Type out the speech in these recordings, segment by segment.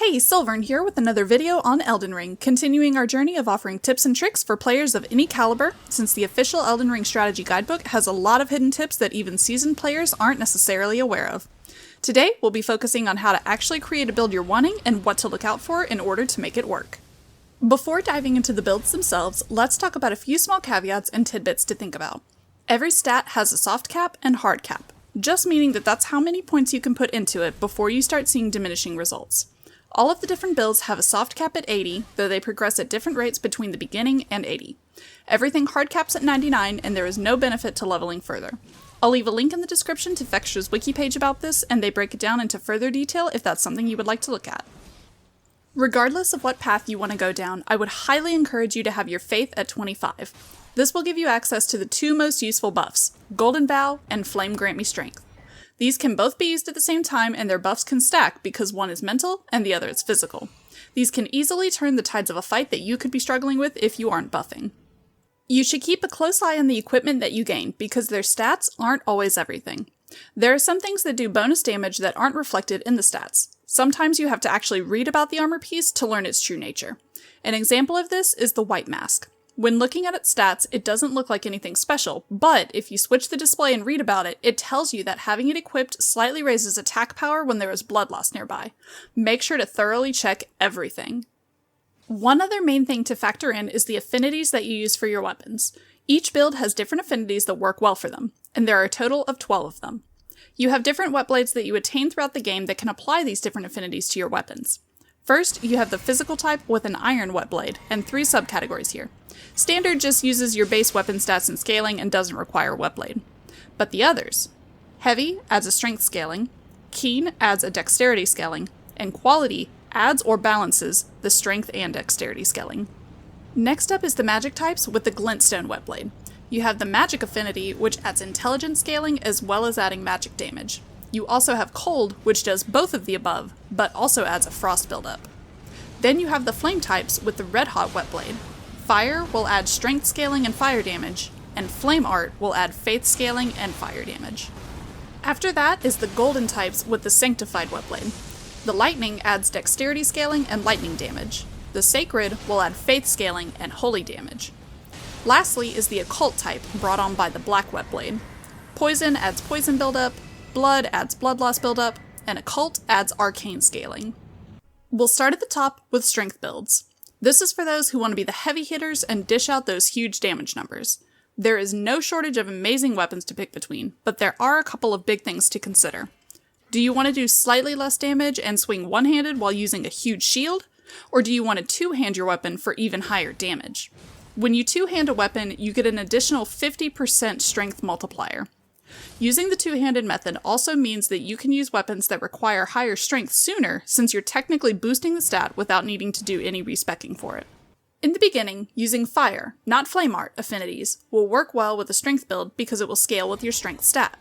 Hey, Silvern here with another video on Elden Ring, continuing our journey of offering tips and tricks for players of any caliber, since the official Elden Ring strategy guidebook has a lot of hidden tips that even seasoned players aren't necessarily aware of. Today, we'll be focusing on how to actually create a build you're wanting and what to look out for in order to make it work. Before diving into the builds themselves, let's talk about a few small caveats and tidbits to think about. Every stat has a soft cap and hard cap, just meaning that that's how many points you can put into it before you start seeing diminishing results. All of the different builds have a soft cap at 80, though they progress at different rates between the beginning and 80. Everything hard caps at 99, and there is no benefit to leveling further. I'll leave a link in the description to Vextra's wiki page about this, and they break it down into further detail if that's something you would like to look at. Regardless of what path you want to go down, I would highly encourage you to have your faith at 25. This will give you access to the two most useful buffs, Golden Vow and Flame Grant Me Strength. These can both be used at the same time, and their buffs can stack because one is mental and the other is physical. These can easily turn the tides of a fight that you could be struggling with if you aren't buffing. You should keep a close eye on the equipment that you gain because their stats aren't always everything. There are some things that do bonus damage that aren't reflected in the stats. Sometimes you have to actually read about the armor piece to learn its true nature. An example of this is the White Mask. When looking at its stats, it doesn't look like anything special, but if you switch the display and read about it, it tells you that having it equipped slightly raises attack power when there is blood loss nearby. Make sure to thoroughly check everything. One other main thing to factor in is the affinities that you use for your weapons. Each build has different affinities that work well for them, and there are a total of 12 of them. You have different wet blades that you attain throughout the game that can apply these different affinities to your weapons. First, you have the physical type with an iron wet blade, and 3 subcategories here. Standard just uses your base weapon stats and scaling and doesn't require wet blade. But the others. Heavy adds a strength scaling, Keen adds a dexterity scaling, and Quality adds or balances the strength and dexterity scaling. Next up is the magic types with the glintstone wet blade. You have the magic affinity, which adds intelligence scaling as well as adding magic damage. You also have cold, which does both of the above, but also adds a frost buildup. Then you have the flame types with the red hot wet blade. Fire will add strength scaling and fire damage, and flame art will add faith scaling and fire damage. After that is the golden types with the sanctified wet blade. The lightning adds dexterity scaling and lightning damage. The sacred will add faith scaling and holy damage. Lastly is the occult type brought on by the black wet blade. Poison adds poison buildup, blood adds blood loss buildup, and occult adds arcane scaling. We'll start at the top with strength builds. This is for those who want to be the heavy hitters and dish out those huge damage numbers. There is no shortage of amazing weapons to pick between, but there are a couple of big things to consider. Do you want to do slightly less damage and swing one-handed while using a huge shield? Or do you want to two-hand your weapon for even higher damage? When you two-hand a weapon, you get an additional 50% strength multiplier. Using the two-handed method also means that you can use weapons that require higher strength sooner, since you're technically boosting the stat without needing to do any respecking for it. In the beginning, using fire, not flame art, affinities will work well with a strength build because it will scale with your strength stat.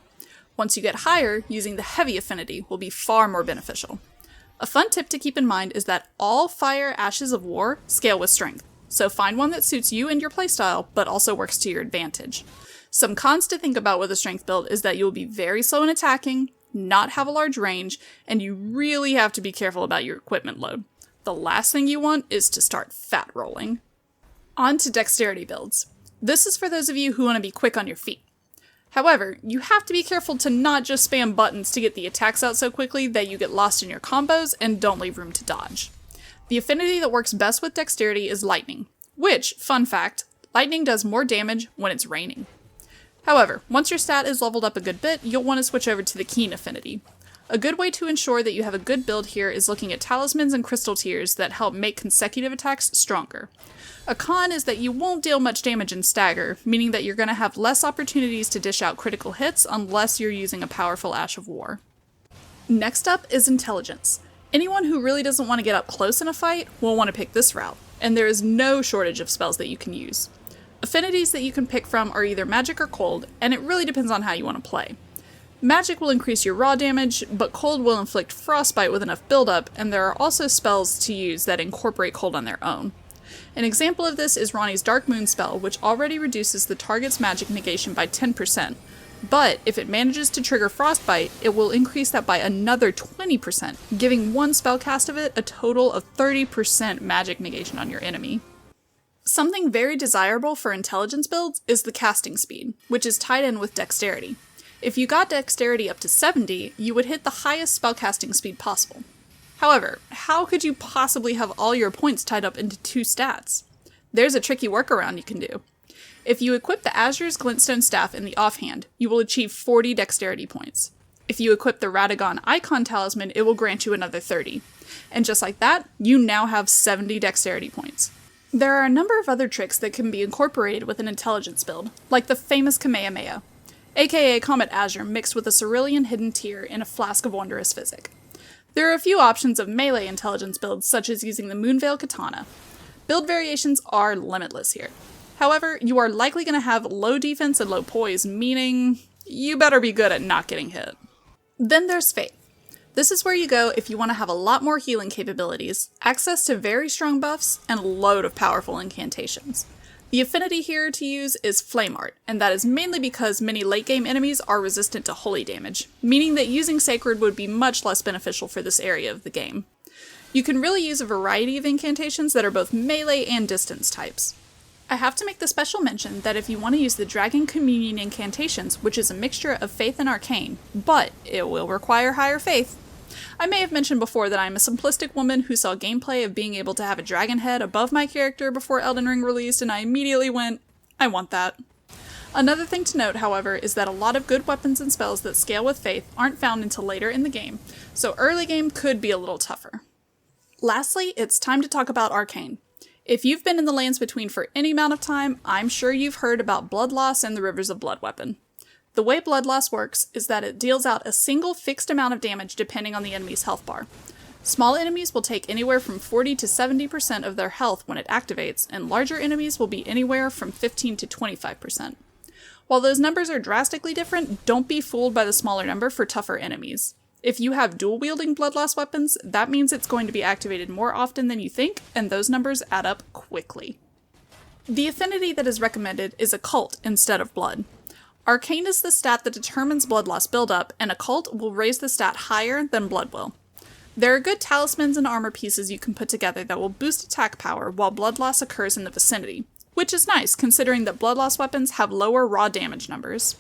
Once you get higher, using the heavy affinity will be far more beneficial. A fun tip to keep in mind is that all fire ashes of war scale with strength, so find one that suits you and your playstyle, but also works to your advantage. Some cons to think about with a strength build is that you'll be very slow in attacking, not have a large range, and you really have to be careful about your equipment load. The last thing you want is to start fat rolling. On to dexterity builds. This is for those of you who want to be quick on your feet. However, you have to be careful to not just spam buttons to get the attacks out so quickly that you get lost in your combos and don't leave room to dodge. The affinity that works best with dexterity is lightning, which, fun fact, lightning does more damage when it's raining. However, once your stat is leveled up a good bit, you'll want to switch over to the Keen affinity. A good way to ensure that you have a good build here is looking at talismans and crystal tiers that help make consecutive attacks stronger. A con is that you won't deal much damage in stagger, meaning that you're going to have less opportunities to dish out critical hits unless you're using a powerful Ash of War. Next up is intelligence. Anyone who really doesn't want to get up close in a fight will want to pick this route, and there is no shortage of spells that you can use. Affinities that you can pick from are either magic or cold, and it really depends on how you want to play. Magic will increase your raw damage, but cold will inflict frostbite with enough buildup, and there are also spells to use that incorporate cold on their own. An example of this is Ranni's Dark Moon spell, which already reduces the target's magic negation by 10%, But if it manages to trigger Frostbite, it will increase that by another 20%, giving one spellcast of it a total of 30% magic negation on your enemy. Something very desirable for intelligence builds is the casting speed, which is tied in with dexterity. If you got dexterity up to 70, you would hit the highest spellcasting speed possible. However, how could you possibly have all your points tied up into 2 stats? There's a tricky workaround you can do. If you equip the Azur's Glintstone Staff in the offhand, you will achieve 40 dexterity points. If you equip the Radagon Icon Talisman, it will grant you another 30. And just like that, you now have 70 dexterity points. There are a number of other tricks that can be incorporated with an intelligence build, like the famous Kamehameha, aka Comet Azure mixed with a Cerulean Hidden Tear in a Flask of Wondrous Physic. There are a few options of melee intelligence builds, such as using the Moonveil Katana. Build variations are limitless here. However, you are likely going to have low defense and low poise, meaning you better be good at not getting hit. Then there's Faith. This is where you go if you want to have a lot more healing capabilities, access to very strong buffs, and a load of powerful incantations. The affinity here to use is Flame Art, and that is mainly because many late-game enemies are resistant to holy damage, meaning that using Sacred would be much less beneficial for this area of the game. You can really use a variety of incantations that are both melee and distance types. I have to make the special mention that if you want to use the Dragon Communion incantations, which is a mixture of Faith and Arcane, but it will require higher faith. I may have mentioned before that I'm a simplistic woman who saw gameplay of being able to have a dragon head above my character before Elden Ring released, and I immediately went, I want that. Another thing to note, however, is that a lot of good weapons and spells that scale with Faith aren't found until later in the game, so early game could be a little tougher. Lastly, it's time to talk about Arcane. If you've been in the Lands Between for any amount of time, I'm sure you've heard about Blood Loss and the Rivers of Blood weapon. The way Blood Loss works is that it deals out a single fixed amount of damage depending on the enemy's health bar. Small enemies will take anywhere from 40 to 70% of their health when it activates, and larger enemies will be anywhere from 15 to 25%. While those numbers are drastically different, don't be fooled by the smaller number for tougher enemies. If you have dual-wielding Blood Loss weapons, that means it's going to be activated more often than you think, and those numbers add up quickly. The affinity that is recommended is Occult instead of Blood. Arcane is the stat that determines Blood Loss buildup, and Occult will raise the stat higher than Blood will. There are good talismans and armor pieces you can put together that will boost attack power while Blood Loss occurs in the vicinity, which is nice considering that Blood Loss weapons have lower raw damage numbers.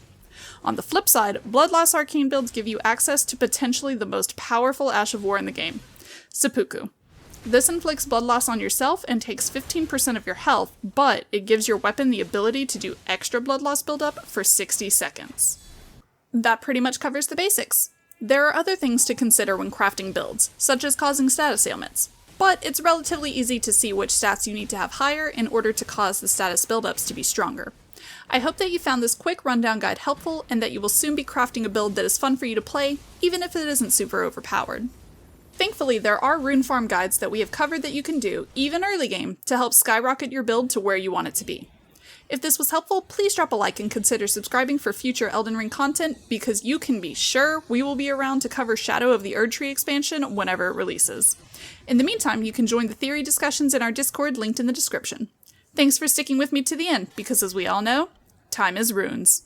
On the flip side, Blood Loss Arcane builds give you access to potentially the most powerful Ash of War in the game, Seppuku. This inflicts blood loss on yourself and takes 15% of your health, but it gives your weapon the ability to do extra blood loss buildup for 60 seconds. That pretty much covers the basics. There are other things to consider when crafting builds, such as causing status ailments, but it's relatively easy to see which stats you need to have higher in order to cause the status buildups to be stronger. I hope that you found this quick rundown guide helpful and that you will soon be crafting a build that is fun for you to play, even if it isn't super overpowered. Thankfully, there are rune farm guides that we have covered that you can do, even early game, to help skyrocket your build to where you want it to be. If this was helpful, please drop a like and consider subscribing for future Elden Ring content, because you can be sure we will be around to cover Shadow of the Erdtree expansion whenever it releases. In the meantime, you can join the theory discussions in our Discord linked in the description. Thanks for sticking with me to the end, because as we all know, time is runes.